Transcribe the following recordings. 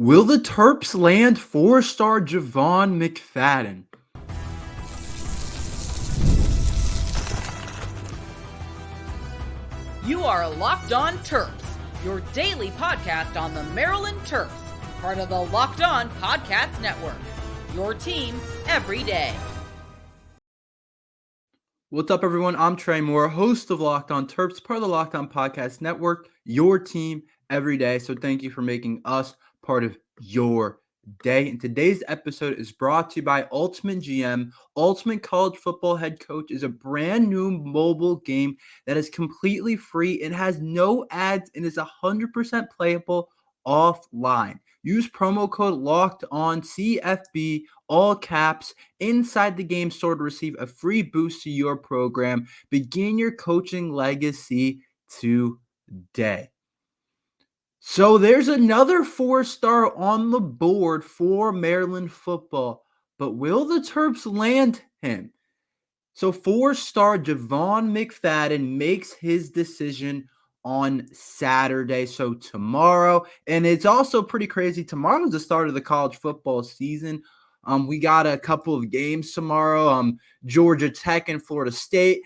Will the Terps land four-star Jayvon McFadden? You are Locked On Terps, your daily podcast on the Maryland Terps, part of the Locked On Podcast Network, your team every day. What's up, everyone? I'm Tre Moore, host of Locked On Terps, part of the Locked On Podcast Network, your team every day. So thank you for making us part of your day. And today's episode is brought to you by Ultimate GM. Ultimate College Football Head Coach is a brand new mobile game that is completely free. It has no ads and is 100% playable offline. Use promo code Locked On CFB, all caps, inside the game store to receive a free boost to your program. Begin your coaching legacy today. So there's another four-star on the board for Maryland football, but will the Terps land him? So four-star Jayvon McFadden makes his decision on Saturday, so tomorrow. And it's also pretty crazy. Tomorrow's the start of the college football season. We got a couple of games tomorrow. Georgia Tech and Florida State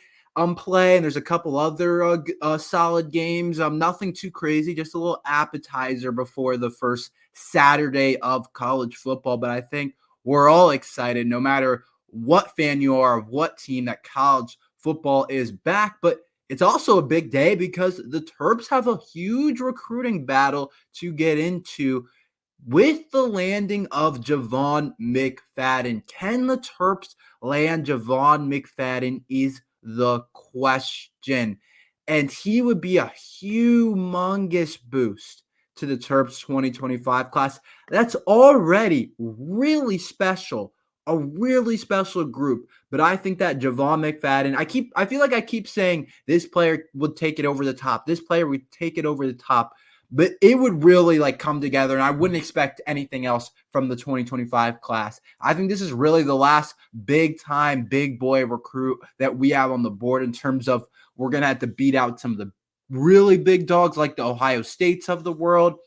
play, and there's a couple other solid games. Nothing too crazy, just a little appetizer before the first Saturday of college football. But I think we're all excited, no matter what fan you are of what team, that college football is back. But it's also a big day because the Terps have a huge recruiting battle to get into with the landing of Jayvon McFadden. Can the Terps land Jayvon McFadden is the question. And he would be a humongous boost to the Terps 2025 class. That's already really special, a really special group. But I think that Jayvon McFadden, I feel like I keep saying this player would take it over the top. This player would take it over the top. But it would really come together, and I wouldn't expect anything else from the 2025 class. I think this is really the last big-time, big boy recruit that we have on the board in terms of we're going to have to beat out some of the really big dogs like the Ohio States of the world,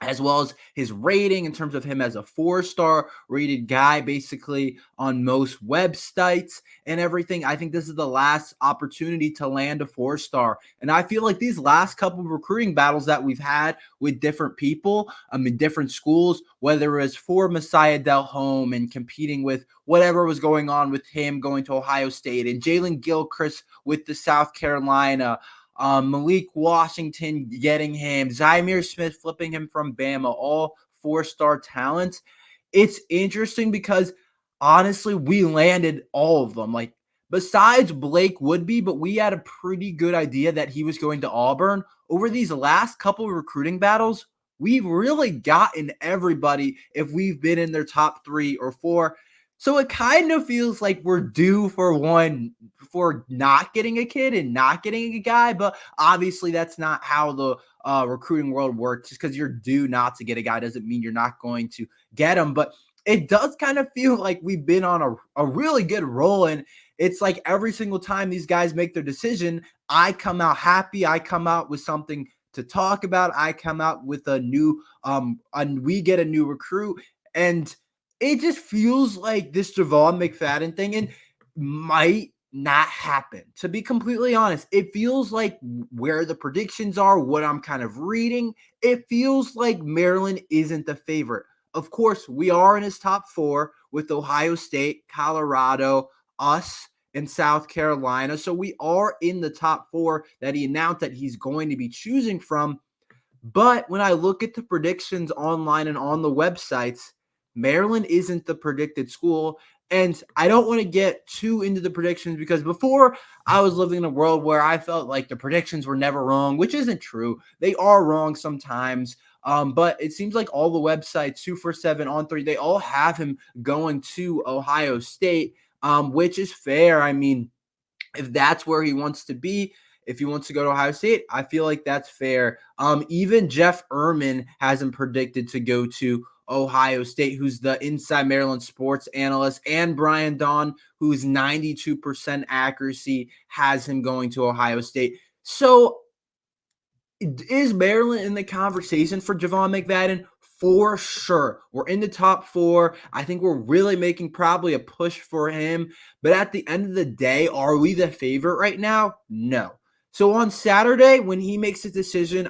as well as his rating in terms of him as a four-star rated guy, basically on most websites and everything. I think this is the last opportunity to land a four-star. And I feel like these last couple of recruiting battles that we've had with different people, in different schools, whether it was for Messiah Delhomme and competing with whatever was going on with him going to Ohio State, and Jalen Gilchrist with the South Carolina, Malik Washington getting him, Zymir Smith flipping him from Bama, all four-star talents. It's interesting because, honestly, we landed all of them. Besides Blake Woodby, but we had a pretty good idea that he was going to Auburn. Over these last couple of recruiting battles, we've really gotten everybody if we've been in their top 3 or 4. So it kind of feels like we're due for not getting a kid and not getting a guy, but obviously that's not how the recruiting world works. Just because you're due not to get a guy doesn't mean you're not going to get him. But it does kind of feel like we've been on a really good roll, and it's like every single time these guys make their decision, I come out happy. I come out with something to talk about. I come out with a new we get a new recruit, and it just feels like this Jayvon McFadden thing and might not happen. To be completely honest, it feels like where the predictions are, what I'm kind of reading, it feels like Maryland isn't the favorite. Of course, we are in his top 4 with Ohio State, Colorado, us, and South Carolina. So we are in the top 4 that he announced that he's going to be choosing from. But when I look at the predictions online and on the websites, Maryland isn't the predicted school. And I don't want to get too into the predictions because before I was living in a world where I felt like the predictions were never wrong, which isn't true. They are wrong sometimes. But it seems like all the websites, 247 on 3, they all have him going to Ohio State, which is fair. I mean, if that's where he wants to be, if he wants to go to Ohio State, I feel like that's fair. Even Jeff Ehrman has him predicted to go to Ohio State, who's the Inside Maryland sports analyst, and Brian Dawn, who's 92% accuracy, has him going to Ohio State. So is Maryland in the conversation for Jayvon McFadden? for sure. We're in the top 4. I think we're really making probably a push for him. But at the end of the day, are we the favorite right now? No. So on Saturday, when he makes his decision,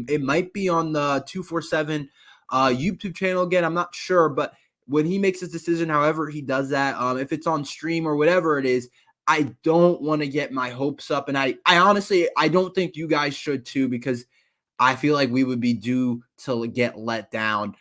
it might be on the 247 YouTube channel again. I'm not sure, but when he makes his decision, however he does that, if it's on stream or whatever it is, I don't want to get my hopes up. And I honestly, I don't think you guys should too, because I feel like we would be due to get let down.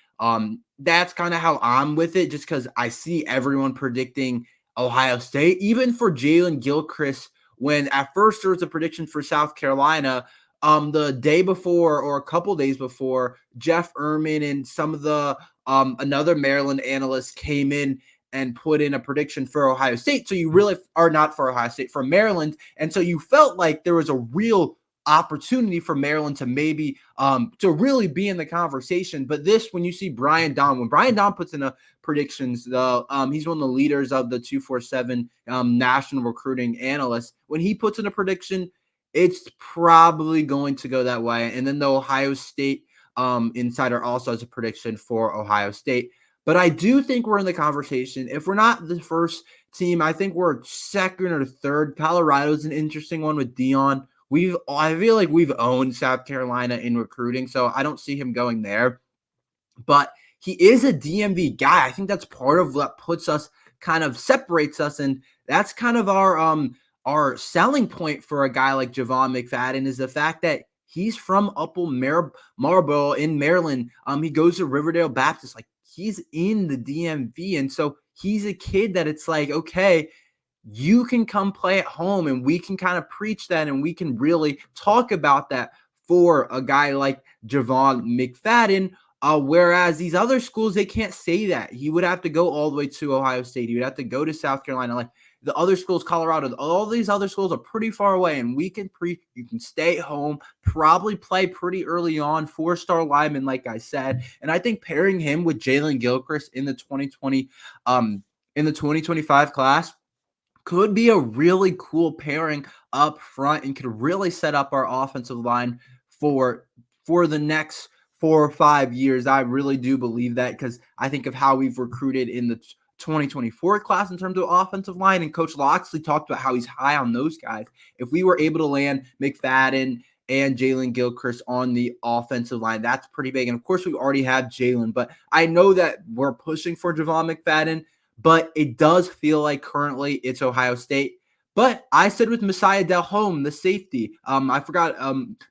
That's kind of how I'm with it, just because I see everyone predicting Ohio State, even for Jalen Gilchrist, when at first there was a prediction for South Carolina. The day before or a couple days before, Jeff Erman and some of the another Maryland analyst came in and put in a prediction for Ohio State. So you really are not for Ohio State, for Maryland. And so you felt like there was a real opportunity for Maryland to maybe to really be in the conversation. But this, when you see Brian Don, when Brian Don puts in a predictions, he's one of the leaders of the 247 national recruiting analysts. When he puts in a prediction, it's probably going to go that way. And then the Ohio State insider also has a prediction for Ohio State. But I do think we're in the conversation. If we're not the first team, I think we're second or third. Colorado's an interesting one with Dion. I feel like we've owned South Carolina in recruiting, so I don't see him going there. But he is a DMV guy. I think that's part of what puts us, kind of separates us, and that's kind of our selling point for a guy like Jayvon McFadden, is the fact that he's from Upper Marlboro in Maryland. He goes to Riverdale Baptist. Like, he's in the DMV, and so he's a kid that it's like, okay, you can come play at home, and we can kind of preach that, and we can really talk about that for a guy like Jayvon McFadden. Whereas these other schools, they can't say that. He would have to go all the way to Ohio State. He would have to go to South Carolina. Like the other schools, Colorado, all these other schools are pretty far away, and we can you can stay home, probably play pretty early on, 4-star lineman, like I said. And I think pairing him with Jalen Gilchrist in the 2025 class could be a really cool pairing up front, and could really set up our offensive line for the next 4 or 5 years. I really do believe that, because I think of how we've recruited in the 2024 class in terms of offensive line, and Coach Loxley talked about how he's high on those guys. If we were able to land McFadden and Jalen Gilchrist on the offensive line, that's pretty big. And of course, we already have Jalen, but I know that we're pushing for Jayvon McFadden, but it does feel like currently it's Ohio State. But I said with Messiah Delhomme, the safety, I forgot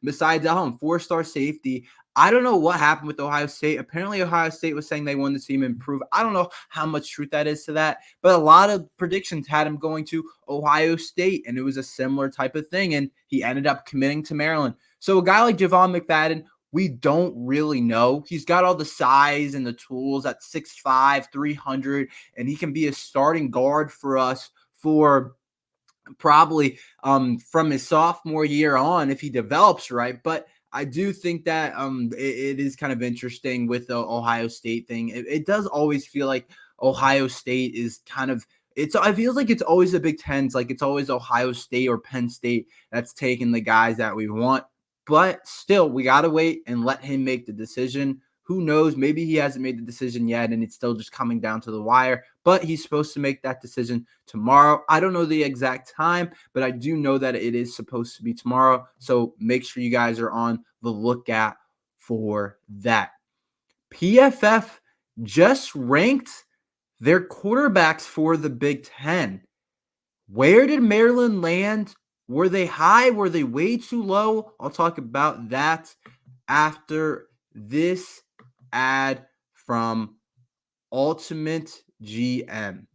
Messiah Delhomme, 4-star safety. I don't know what happened with Ohio State. Apparently, Ohio State was saying they wanted to see him improve. I don't know how much truth that is to that, but a lot of predictions had him going to Ohio State, and it was a similar type of thing, and he ended up committing to Maryland. So a guy like Jayvon McFadden, we don't really know. He's got all the size and the tools at 6'5", 300, and he can be a starting guard for us for probably from his sophomore year on if he develops right. But I do think that it is kind of interesting with the Ohio State thing. It does always feel like Ohio State is kind of it feels like it's always the Big Tens, like it's always Ohio State or Penn State that's taking the guys that we want. But still, we got to wait and let him make the decision. Who knows? Maybe he hasn't made the decision yet, and it's still just coming down to the wire. But he's supposed to make that decision tomorrow. I don't know the exact time, but I do know that it is supposed to be tomorrow. So make sure you guys are on the lookout for that. PFF just ranked their quarterbacks for the Big Ten. Where did Maryland land? Were they high? Were they way too low? I'll talk about that after this ad from Ultimate GM.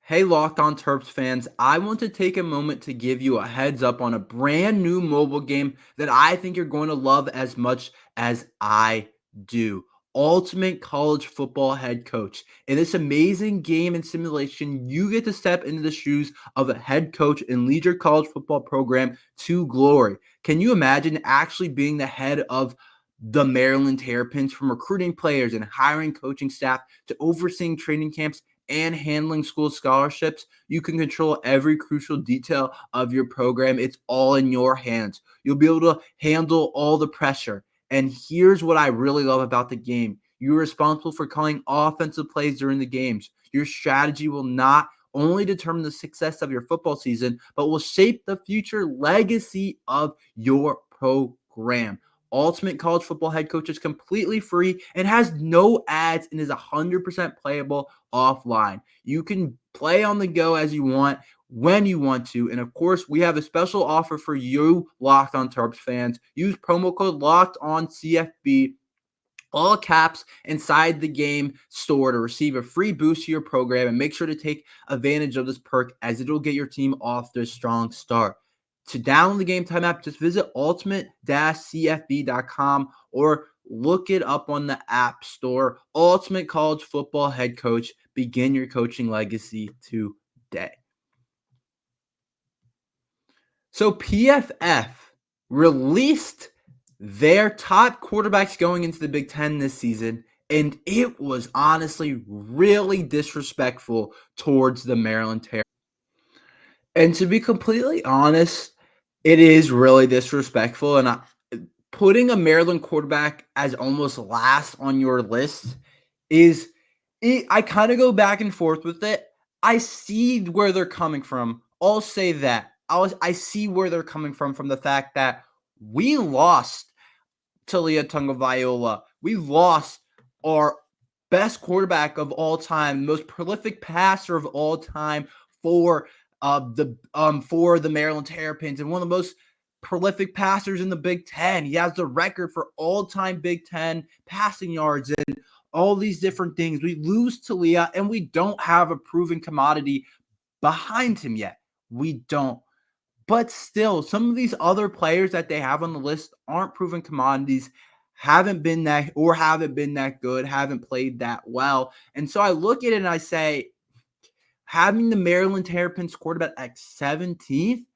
Hey, Locked On Terps fans, I want to take a moment to give you a heads up on a brand new mobile game that I think you're going to love as much as I do. Ultimate College Football Head Coach. In this amazing game and simulation, you get to step into the shoes of a head coach and lead your college football program to glory. Can you imagine actually being the head of the Maryland Terrapins, from recruiting players and hiring coaching staff to overseeing training camps and handling school scholarships, you can control every crucial detail of your program. It's all in your hands. You'll be able to handle all the pressure. And here's what I really love about the game. You're responsible for calling offensive plays during the games. Your strategy will not only determine the success of your football season, but will shape the future legacy of your program. Ultimate College Football Head Coach is completely free and has no ads and is 100% playable offline. You can play on the go as you want, when you want to. And of course, we have a special offer for you Locked On Terps fans. Use promo code Locked On CFB, all caps, inside the game store to receive a free boost to your program, and make sure to take advantage of this perk as it will get your team off to a strong start. To download the Gametime app, just visit ultimate-cfb.com or look it up on the App Store. Ultimate College Football Head Coach. Begin your coaching legacy today. So PFF released their top quarterbacks going into the Big Ten this season, and it was honestly really disrespectful towards the Maryland Terps. And to be completely honest, it is really disrespectful. And putting a Maryland quarterback as almost last on your list is, I kind of go back and forth with it. I see where they're coming from. I'll say that. I see where they're coming from the fact that we lost Talia Tagovailoa. We lost our best quarterback of all time, most prolific passer of all time for the Maryland Terrapins, and one of the most prolific passers in the Big Ten. He has the record for all-time Big Ten passing yards and all these different things. We lose Talia, and we don't have a proven commodity behind him yet. We don't. But still, some of these other players that they have on the list aren't proven commodities, haven't been that good, haven't played that well. And so I look at it and I say, having the Maryland Terrapins quarterback at 17th,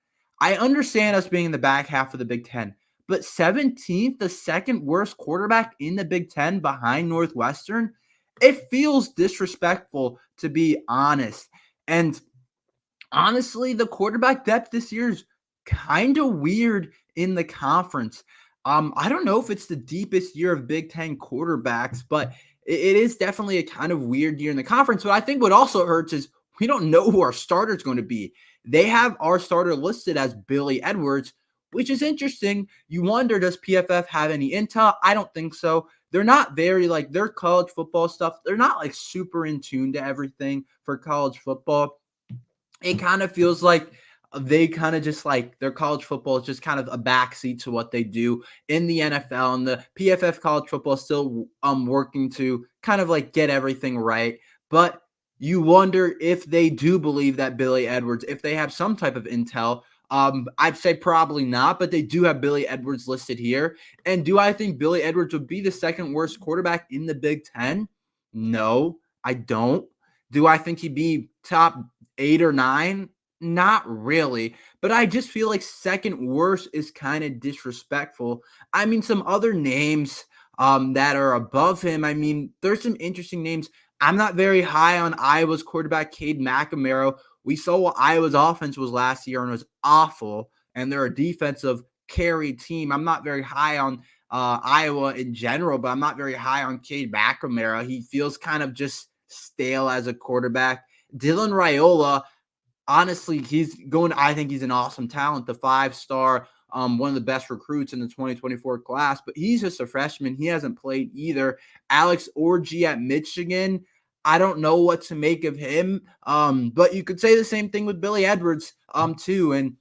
I understand us being in the back half of the Big Ten, but 17th, the second worst quarterback in the Big Ten behind Northwestern, it feels disrespectful, to be honest. And honestly, the quarterback depth this year is kind of weird in the conference. I don't know if it's the deepest year of Big Ten quarterbacks, but it is definitely a kind of weird year in the conference. But I think what also hurts is we don't know who our starter is going to be. They have our starter listed as Billy Edwards, which is interesting. You wonder, does PFF have any intel? I don't think so. They're not very, their college football stuff, they're not super in tune to everything for college football. It kind of feels like they kind of just their college football is just kind of a backseat to what they do in the NFL, and the PFF college football is still working to kind of get everything right. But you wonder if they do believe that Billy Edwards, if they have some type of intel. I'd say probably not, but they do have Billy Edwards listed here. And do I think Billy Edwards would be the second worst quarterback in the Big Ten? No, I don't. Do I think he'd be top 8 or 9? Not really, but I just feel like second worst is kind of disrespectful. I mean, some other names that are above him, I mean, there's some interesting names. I'm not very high on Iowa's quarterback, Cade McNamara. We saw what Iowa's offense was last year, and it was awful, and they're a defensive carry team. I'm not very high on Iowa in general, but I'm not very high on Cade McNamara. He feels kind of just stale as a quarterback. Dylan Raiola, honestly, I think he's an awesome talent, the 5-star, one of the best recruits in the 2024 class, but he's just a freshman. He hasn't played either. Alex Orji at Michigan, I don't know what to make of him, but you could say the same thing with Billy Edwards too. And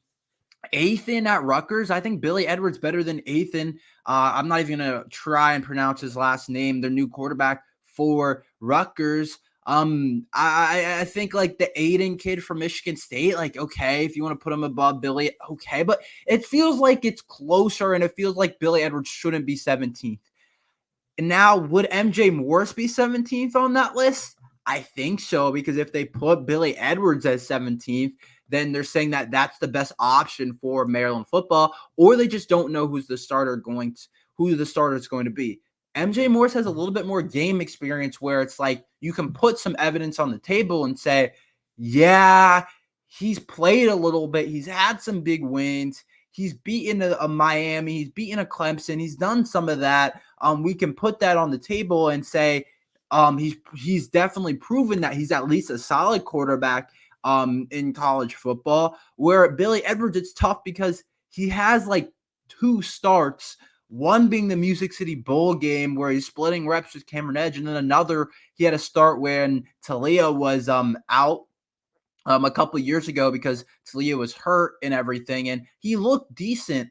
Athan at Rutgers, I think Billy Edwards better than Athan. I'm not even going to try and pronounce his last name, their new quarterback for Rutgers. I think the Aiden kid from Michigan State, okay, if you want to put him above Billy, okay, but it feels like it's closer, and it feels like Billy Edwards shouldn't be 17th. And now, would MJ Morris be 17th on that list? I think so, because if they put Billy Edwards as 17th, then they're saying that that's the best option for Maryland football, or they just don't know who the starter is going to be. MJ Morris has a little bit more game experience where it's like you can put some evidence on the table and say, yeah, he's played a little bit. He's had some big wins. He's beaten a Miami. He's beaten a Clemson. He's done some of that. We can put that on the table and say he's definitely proven that he's at least a solid quarterback in college football. Where Billy Edwards, it's tough because he has like 2 starts, one being the Music City Bowl game where he's splitting reps with Cameron Edge, and then another he had a start when Talia was out a couple of years ago because Talia was hurt and everything, and he looked decent.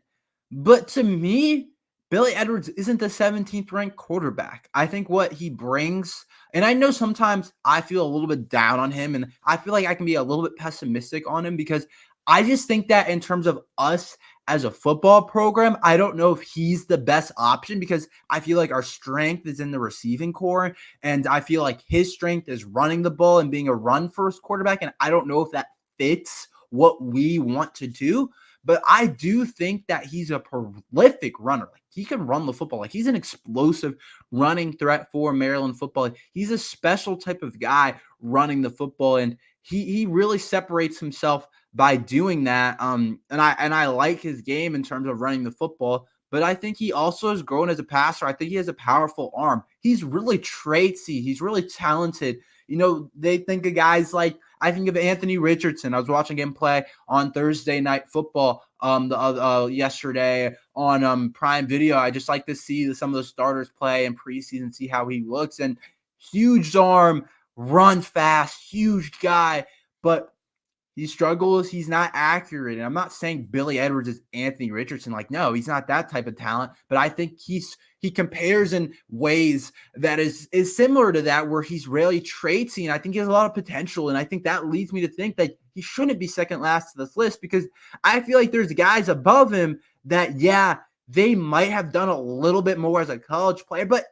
But to me, Billy Edwards isn't the 17th ranked quarterback. I think what he brings, and I know sometimes I feel a little bit down on him, and I feel like I can be a little bit pessimistic on him because I just think that in terms of us as a football program, I don't know if he's the best option because I feel like our strength is in the receiving core. And I feel like his strength is running the ball and being a run first quarterback. And I don't know if that fits what we want to do. But I do think that he's a prolific runner. Like he can run the football. Like he's an explosive running threat for Maryland football. He's a special type of guy running the football. And he really separates himself by doing that. And I like his game in terms of running the football, but I think he also has grown as a passer. I think he has a powerful arm. He's really traitsy. He's really talented. You know, they think of guys like, I think of Anthony Richardson. I was watching him play on Thursday Night Football yesterday on Prime Video. I just like to see some of the starters play in preseason, see how he looks. And huge arm, runs fast, huge guy, but he struggles. He's not accurate. And I'm not saying Billy Edwards is Anthony Richardson. Like, no, he's not that type of talent. But I think he compares in ways that is similar to that, where he's really traitsy. And I think he has a lot of potential. And I think that leads me to think that he shouldn't be second last to this list because I feel like there's guys above him that, yeah, they might have done a little bit more as a college player, but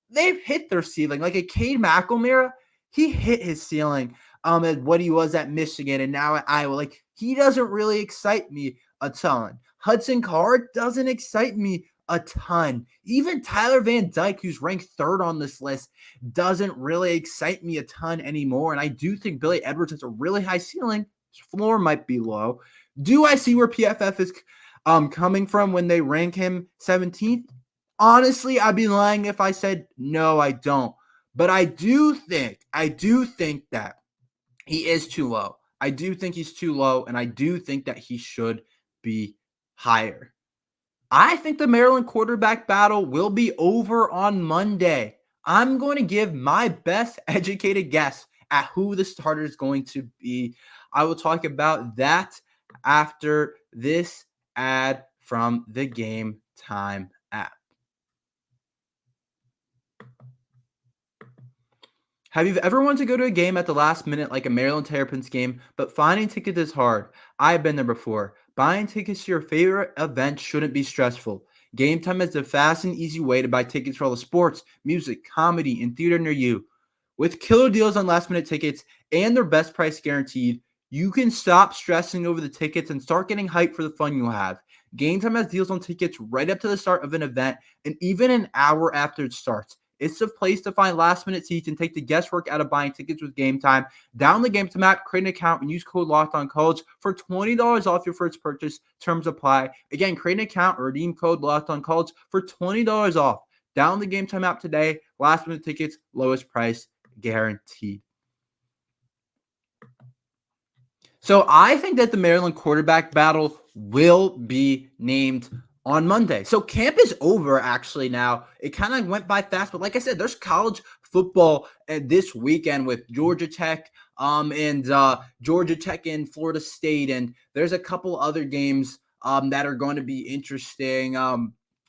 they've hit their ceiling. Like a Cade McElmira, he hit his ceiling at what he was at Michigan and now at Iowa. Like, he doesn't really excite me a ton. Hudson Card doesn't excite me a ton. Even Tyler Van Dyke, who's ranked 3rd on this list, doesn't really excite me a ton anymore. And I do think Billy Edwards has a really high ceiling. His floor might be low. Do I see where PFF is coming from when they rank him 17th? Honestly, I'd be lying if I said no, I don't. But I do think that he is too low. I do think he's too low, and I do think that he should be higher. I think the Maryland quarterback battle will be over on Monday. I'm going to give my best educated guess at who the starter is going to be. I will talk about that after this ad from the Gametime app. Have you ever wanted to go to a game at the last minute like a Maryland Terrapins game, but finding tickets is hard? I've been there before. Buying tickets to your favorite event shouldn't be stressful. Gametime is the fast and easy way to buy tickets for all the sports, music, comedy, and theater near you. With killer deals on last-minute tickets and their best price guaranteed, you can stop stressing over the tickets and start getting hyped for the fun you'll have. Gametime has deals on tickets right up to the start of an event and even an hour after it starts. It's the place to find last-minute seats and take the guesswork out of buying tickets with Gametime. Download the Gametime app, create an account, and use code LOCKEDONCollege for $20 off your first purchase. Terms apply. Again, create an account or redeem code LOCKEDONCollege for $20 off. Download the Gametime app today. Last-minute tickets, lowest price guaranteed. So I think that the Maryland quarterback battle will be named on Monday. So camp is over actually now. It kind of went by fast, but like I said, there's college football this weekend with Georgia Tech and Georgia Tech and Florida State, and there's a couple other games that are going to be interesting.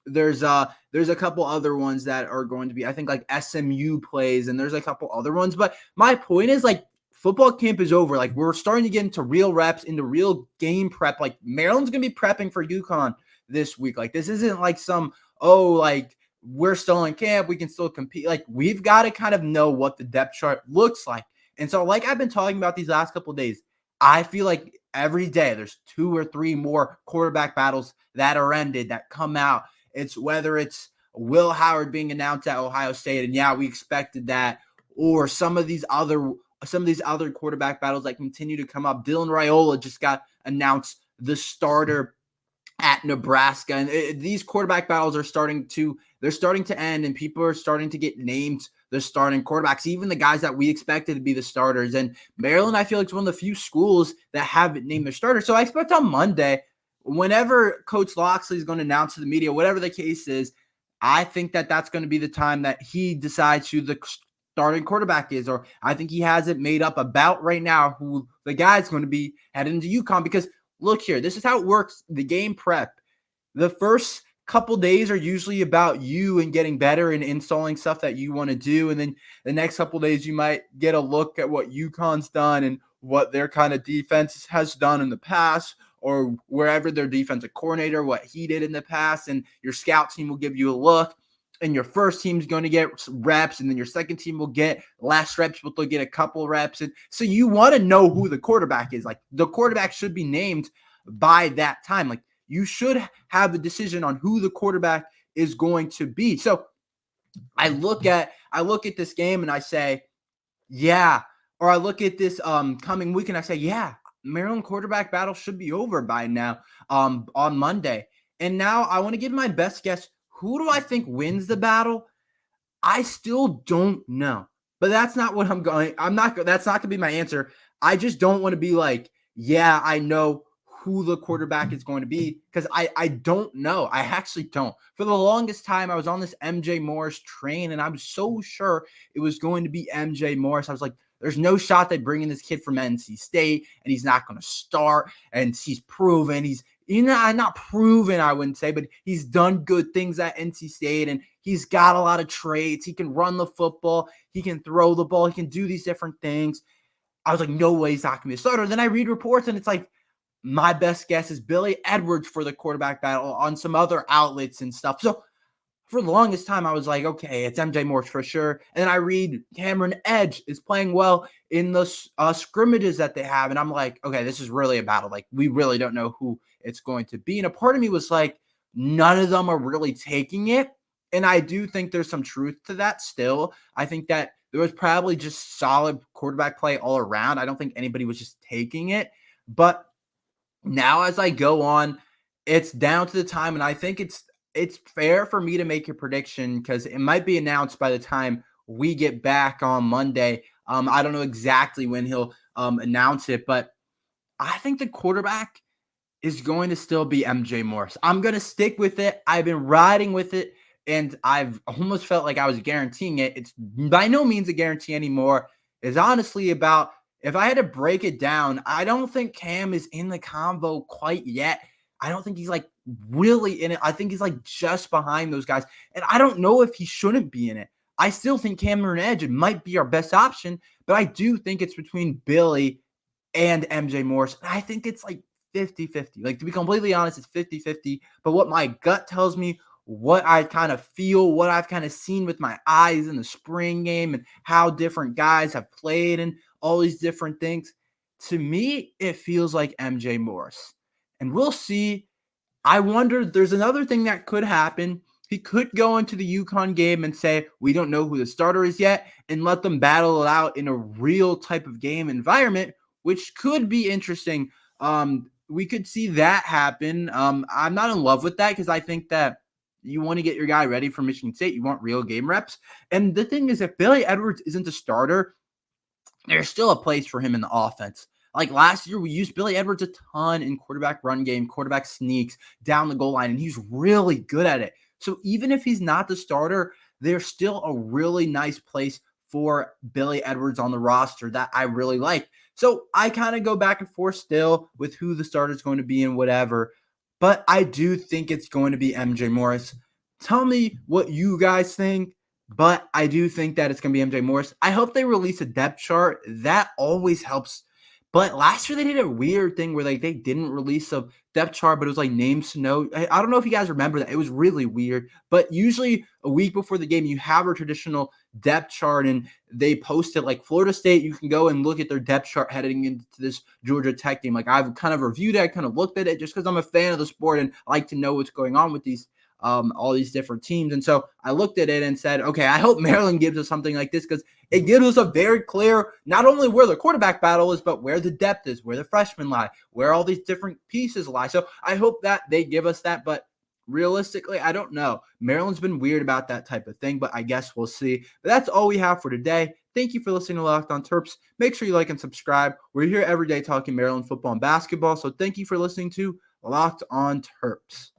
There's a couple other ones that are going to be, I think, like SMU plays, and there's a couple other ones. But my point is, like, football camp is over. Like, we're starting to get into real reps, into real game prep. Like, Maryland's going to be prepping for UConn this week. Like, this isn't like some, like, we're still in camp, we can still compete. Like, we've got to kind of know what the depth chart looks like. And so, like I've been talking about these last couple of days, I feel like every day there's 2 or 3 more quarterback battles that are ended, that come out. It's whether it's Will Howard being announced at Ohio State, and yeah, we expected that. Or some of these other quarterback battles that continue to come up. Dylan Raiola just got announced the starter at Nebraska, and these quarterback battles are starting to end, and people are starting to get named the starting quarterbacks, even the guys that we expected to be the starters. And Maryland, I feel like, is one of the few schools that haven't named their starter. So I expect on Monday, whenever Coach Loxley is going to announce to the media, whatever the case is, I think that that's going to be the time that he decides who the starting quarterback is, or I think he has it made up about right now who the guy's going to be heading into UConn. Because look here, this is how it works. The game prep, the first couple days are usually about you and getting better and installing stuff that you want to do. And then the next couple days, you might get a look at what UConn's done and what their kind of defense has done in the past, or wherever their defensive coordinator, what he did in the past. And your scout team will give you a look. And your first team's going to get reps, and then your second team will get less reps, but they'll get a couple reps. And so you want to know who the quarterback is. Like, the quarterback should be named by that time. Like, you should have a decision on who the quarterback is going to be. So I look at this game and I say, yeah. Or I look at this coming week and I say, yeah, Maryland quarterback battle should be over by now on Monday. And now I want to give my best guess. Who do I think wins the battle? I still don't know. But that's not what that's not going to be my answer. I just don't want to be like, yeah, I know who the quarterback is going to be, because I don't know. I actually don't. For the longest time, I was on this MJ Morris train, and I was so sure it was going to be MJ Morris. I was like, there's no shot they bring in this kid from NC State, and he's not going to start, and he's proven. He's not proven, I wouldn't say, but he's done good things at NC State, and he's got a lot of traits. He can run the football. He can throw the ball. He can do these different things. I was like, no way he's not going to be a starter. Then I read reports, and it's like, my best guess is Billy Edwards for the quarterback battle on some other outlets and stuff. So for the longest time, I was like, okay, it's MJ Morris for sure. And then I read Cameron Edge is playing well in the scrimmages that they have. And I'm like, okay, this is really a battle. Like, we really don't know who it's going to be. And a part of me was like, none of them are really taking it. And I do think there's some truth to that still. I think that there was probably just solid quarterback play all around. I don't think anybody was just taking it. But now as I go on, it's down to the time, and I think it's fair for me to make a prediction because it might be announced by the time we get back on Monday. I don't know exactly when he'll announce it, but I think the quarterback is going to still be MJ Morris. I'm going to stick with it. I've been riding with it, and I've almost felt like I was guaranteeing it. It's by no means a guarantee anymore. It's honestly about, if I had to break it down, I don't think Cam is in the convo quite yet. I don't think he's like really in it. I think he's like just behind those guys. And I don't know if he shouldn't be in it. I still think Cameron Edge might be our best option, but I do think it's between Billy and MJ Morris. And I think it's like 50-50. Like, to be completely honest, it's 50-50. But what my gut tells me, what I kind of feel, what I've kind of seen with my eyes in the spring game and how different guys have played and all these different things, to me, it feels like MJ Morris. And we'll see. I wonder, there's another thing that could happen. He could go into the UConn game and say, we don't know who the starter is yet, and let them battle it out in a real type of game environment, which could be interesting. We could see that happen. I'm not in love with that because I think that you want to get your guy ready for Michigan State. You want real game reps. And the thing is, if Billy Edwards isn't a starter, there's still a place for him in the offense. Like last year, we used Billy Edwards a ton in quarterback run game, quarterback sneaks down the goal line, and he's really good at it. So even if he's not the starter, there's still a really nice place for Billy Edwards on the roster that I really like. So I kind of go back and forth still with who the starter is going to be and whatever. But I do think it's going to be MJ Morris. Tell me what you guys think. But I do think that it's going to be MJ Morris. I hope they release a depth chart. That always helps. But last year they did a weird thing where they didn't release a depth chart, but it was like names to know. I don't know if you guys remember that. It was really weird. But usually a week before the game, you have a traditional depth chart, and they post it. Like Florida State, you can go and look at their depth chart heading into this Georgia Tech game. Like I've kind of reviewed it, I kind of looked at it just because I'm a fan of the sport and I like to know what's going on with these all these different teams. And so I looked at it and said, okay, I hope Maryland gives us something like this because it gives us a very clear, not only where the quarterback battle is, but where the depth is, where the freshmen lie, where all these different pieces lie. So I hope that they give us that, but realistically, I don't know. Maryland's been weird about that type of thing, but I guess we'll see. But that's all we have for today. Thank you for listening to Locked On Terps. Make sure you like and subscribe. We're here every day talking Maryland football and basketball. So thank you for listening to Locked On Terps.